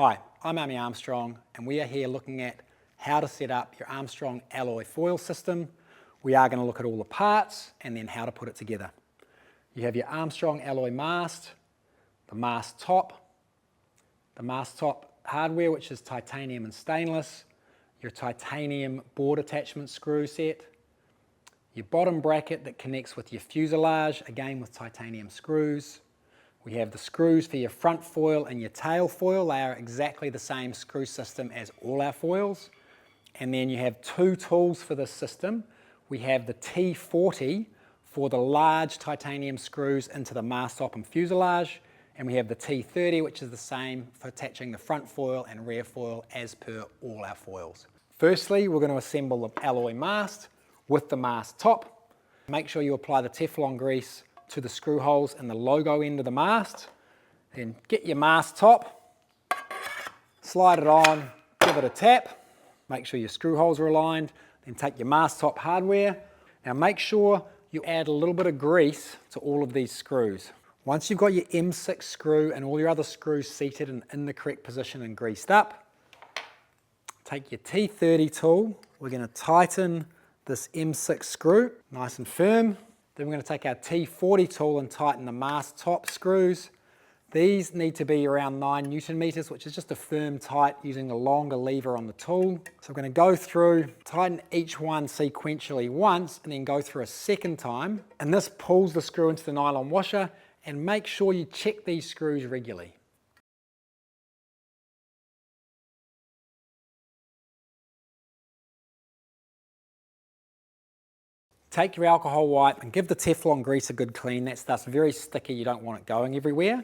Hi, I'm Armie Armstrong and we are here looking at how to set up your Armstrong Alloy Foil system. We are going to look at all the parts and then how to put it together. You have your Armstrong Alloy mast, the mast top hardware which is titanium and stainless, your titanium board attachment screw set, your bottom bracket that connects with your fuselage, again with titanium screws. We have the screws for your front foil and your tail foil. They are exactly the same screw system as all our foils. And then you have two tools for this system. We have the T40 for the large titanium screws into the mast top and fuselage. And we have the T30, which is the same for attaching the front foil and rear foil as per all our foils. Firstly, we're going to assemble the alloy mast with the mast top. Make sure you apply the Teflon grease to the screw holes in the logo end of the mast. Then get your mast top, slide it on, give it a tap, make sure your screw holes are aligned, then take your mast top hardware. Now make sure you add a little bit of grease to all of these screws. Once you've got your M6 screw and all your other screws seated and in the correct position and greased up, take your T30 tool. We're going to tighten this M6 screw nice and firm. Then we're going to take our T40 tool and tighten the mast top screws. These need to be around 9 Newton meters, which is just a firm tight using the longer lever on the tool. So we're going to go through, tighten each one sequentially once, and then go through a second time. And this pulls the screw into the nylon washer, and make sure you check these screws regularly. Take your alcohol wipe and give the Teflon grease a good clean. That stuff's very sticky, you don't want it going everywhere.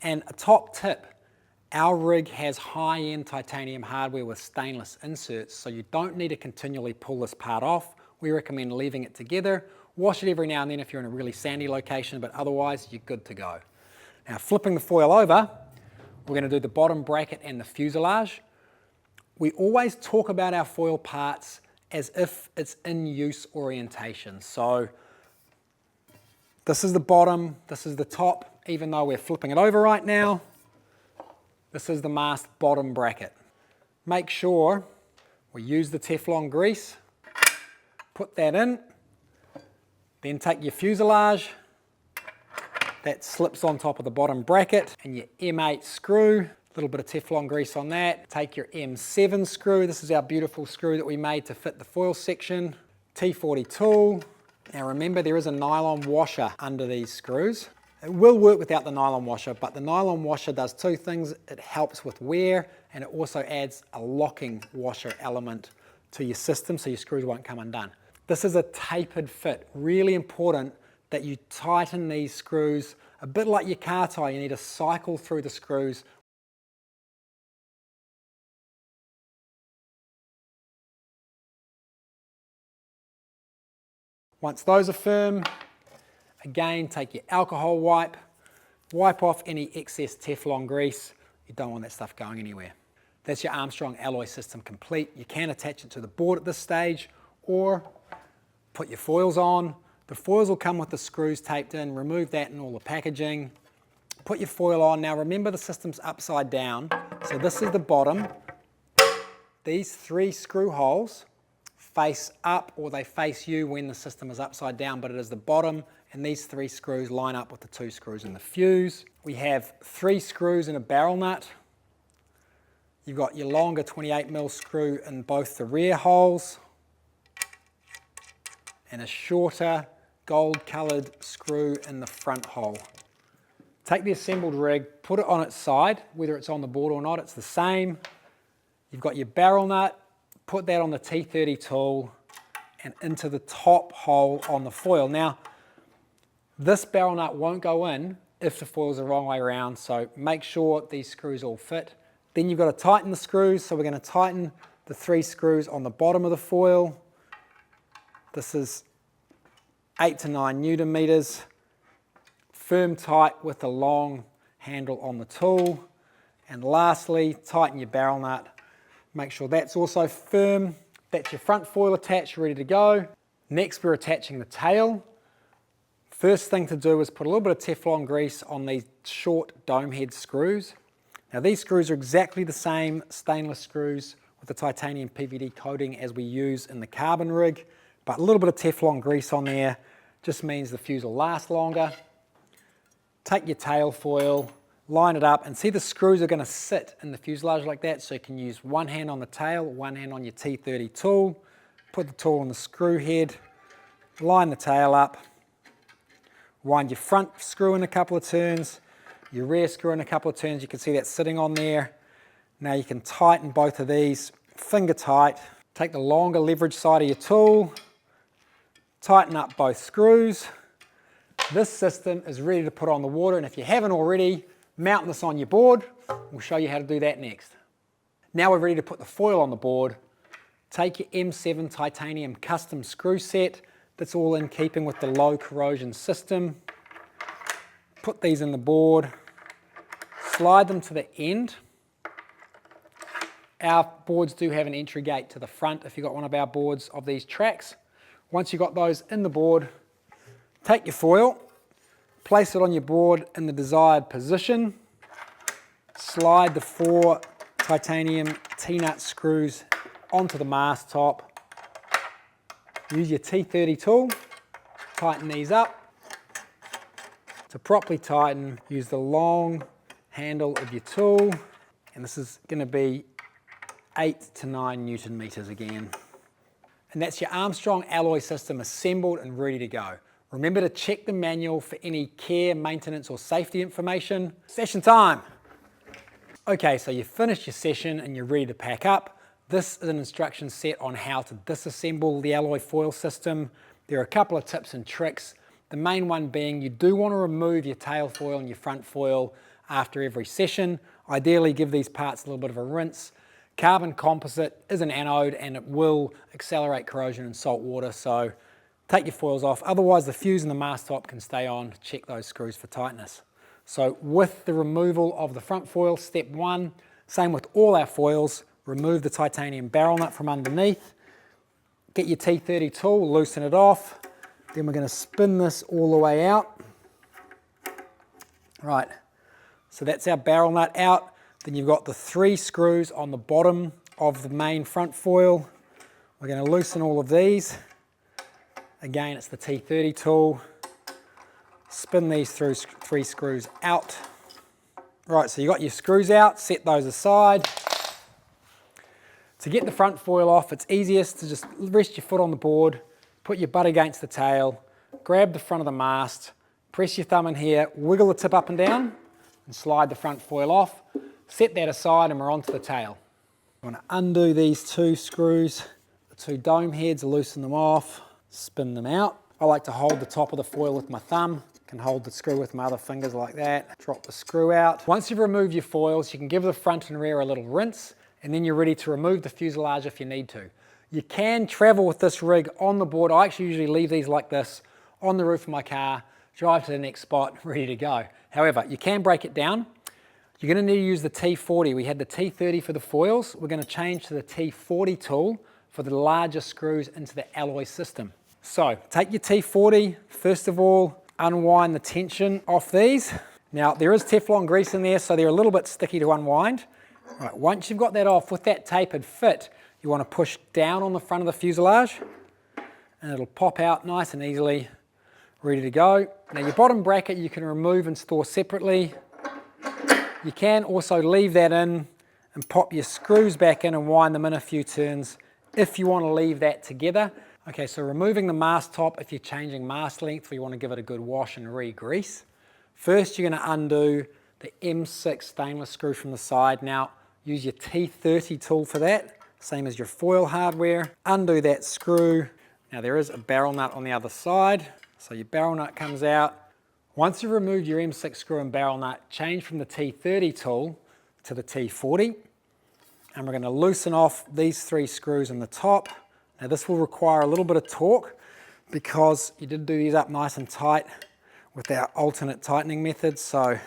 And a top tip, our rig has high-end titanium hardware with stainless inserts, so you don't need to continually pull this part off. We recommend leaving it together. Wash it every now and then if you're in a really sandy location, but otherwise you're good to go. Now flipping the foil over, we're going to do the bottom bracket and the fuselage. We always talk about our foil parts as if it's in use orientation. So this is the bottom, this is the top, even though we're flipping it over right now. This is the mast bottom bracket. Make sure we use the Teflon grease, put that in, then take your fuselage, that slips on top of the bottom bracket, and your M8 screw. A little bit of Teflon grease on that. Take your M7 screw. This is our beautiful screw that we made to fit the foil section. T40 tool. Now remember, there is a nylon washer under these screws. It will work without the nylon washer, but the nylon washer does two things. It helps with wear, and it also adds a locking washer element to your system so your screws won't come undone. This is a tapered fit. Really important that you tighten these screws a bit like your car tire. You need to cycle through the screws. Once those are firm, again, take your alcohol wipe, wipe off any excess Teflon grease. You don't want that stuff going anywhere. That's your Armstrong Alloy System complete. You can attach it to the board at this stage or put your foils on. The foils will come with the screws taped in. Remove that and all the packaging. Put your foil on. Now remember, the system's upside down. So this is the bottom. These three screw holes face up, or they face you when the system is upside down, but it is the bottom, and these three screws line up with the two screws in the fuse. We have 3 screws in a barrel nut. You've got your longer 28mm screw in both the rear holes, and a shorter gold coloured screw in the front hole. Take the assembled rig, put it on its side, whether it's on the board or not, it's the same. You've got your barrel nut. Put that on the T30 tool and into the top hole on the foil. Now, this barrel nut won't go in if the foil's the wrong way around, so make sure these screws all fit. Then you've got to tighten the screws, so we're going to tighten the 3 screws on the bottom of the foil. This is 8 to 9 Newton meters, firm tight with the long handle on the tool. And lastly, tighten your barrel nut. Make sure that's also firm. That's your front foil attached, ready to go. Next, we're attaching the tail. First thing to do is put a little bit of Teflon grease on these short dome head screws. Now these screws are exactly the same stainless screws with the titanium PVD coating as we use in the carbon rig, but a little bit of Teflon grease on there just means the fuse will last longer. Take your tail foil, line it up, and see the screws are going to sit in the fuselage like that, so you can use one hand on the tail, one hand on your T30 tool, put the tool on the screw head, line the tail up, wind your front screw in a couple of turns, your rear screw in a couple of turns. You can see that sitting on there. Now you can tighten both of these, finger tight. Take the longer leverage side of your tool, tighten up both screws. This system is ready to put on the water, and if you haven't already, mount this on your board. We'll show you how to do that next. Now we're ready to put the foil on the board. Take your M7 titanium custom screw set that's all in keeping with the low corrosion system. Put these in the board, slide them to the end. Our boards do have an entry gate to the front if you've got one of our boards of these tracks. Once you've got those in the board, take your foil, place it on your board in the desired position, slide the 4 titanium T-nut screws onto the mast top. Use your T30 tool, tighten these up. To properly tighten, use the long handle of your tool, and this is going to be 8 to 9 Newton meters again. And that's your Armstrong Alloy System assembled and ready to go. Remember to check the manual for any care, maintenance or safety information. Session time! Okay, so you've finished your session and you're ready to pack up. This is an instruction set on how to disassemble the alloy foil system. There are a couple of tips and tricks. The main one being you do want to remove your tail foil and your front foil after every session. Ideally give these parts a little bit of a rinse. Carbon composite is an anode and it will accelerate corrosion in salt water, so take your foils off. Otherwise the fuse and the mast top can stay on. Check those screws for tightness. So with the removal of the front foil, step 1, same with all our foils, remove the titanium barrel nut from underneath. Get your T30 tool, loosen it off. Then we're going to spin this all the way out. Right, so that's our barrel nut out. Then you've got the 3 screws on the bottom of the main front foil. We're going to loosen all of these. Again, it's the T30 tool. Spin these through 3 screws out. Right, so you've got your screws out, set those aside. To get the front foil off, it's easiest to just rest your foot on the board, put your butt against the tail, grab the front of the mast, press your thumb in here, wiggle the tip up and down, and slide the front foil off. Set that aside and we're onto the tail. I'm going to undo these 2 screws, the 2 dome heads, loosen them off, spin them out. I like to hold the top of the foil with my thumb. Can hold the screw with my other fingers like that. Drop the screw out. Once you've removed your foils, you can give the front and rear a little rinse, and then you're ready to remove the fuselage if you need to. You can travel with this rig on the board. I actually usually leave these like this on the roof of my car, drive to the next spot, ready to go. However, you can break it down. You're going to need to use the T40. We had the T30 for the foils. We're going to change to the T40 tool for the larger screws into the alloy system. So take your T40, first of all, unwind the tension off these. Now there is Teflon grease in there, so they're a little bit sticky to unwind. Right, once you've got that off with that tapered fit, you want to push down on the front of the fuselage and it'll pop out nice and easily, ready to go. Now your bottom bracket you can remove and store separately. You can also leave that in and pop your screws back in and wind them in a few turns if you want to leave that together. Okay, so removing the mast top if you're changing mast length or you want to give it a good wash and re-grease. First you're going to undo the M6 stainless screw from the side. Now use your T30 tool for that, same as your foil hardware. Undo that screw. Now there is a barrel nut on the other side, so your barrel nut comes out. Once you've removed your M6 screw and barrel nut, change from the T30 tool to the T40. And we're going to loosen off these 3 screws in the top. Now this will require a little bit of torque because you did do these up nice and tight with our alternate tightening method. So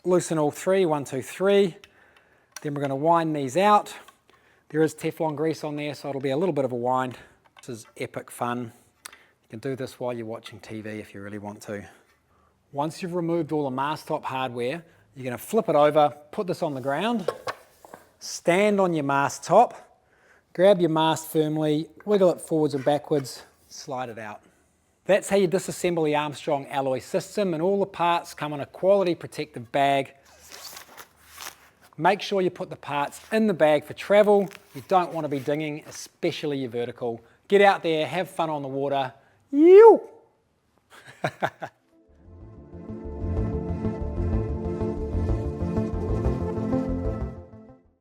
loosen all 3, 1, 2, 3. Then we're going to wind these out. There is Teflon grease on there, so it'll be a little bit of a wind. This is epic fun. You can do this while you're watching TV if you really want to. Once you've removed all the mast top hardware, You're going to flip it over, put this on the ground, stand on your mast top, grab your mast firmly, wiggle it forwards and backwards, slide it out. That's how you disassemble the Armstrong Alloy System, and all the parts come in a quality protective bag. Make sure you put the parts in the bag for travel. You don't want to be dinging, especially your vertical. Get out there, have fun on the water. Yew!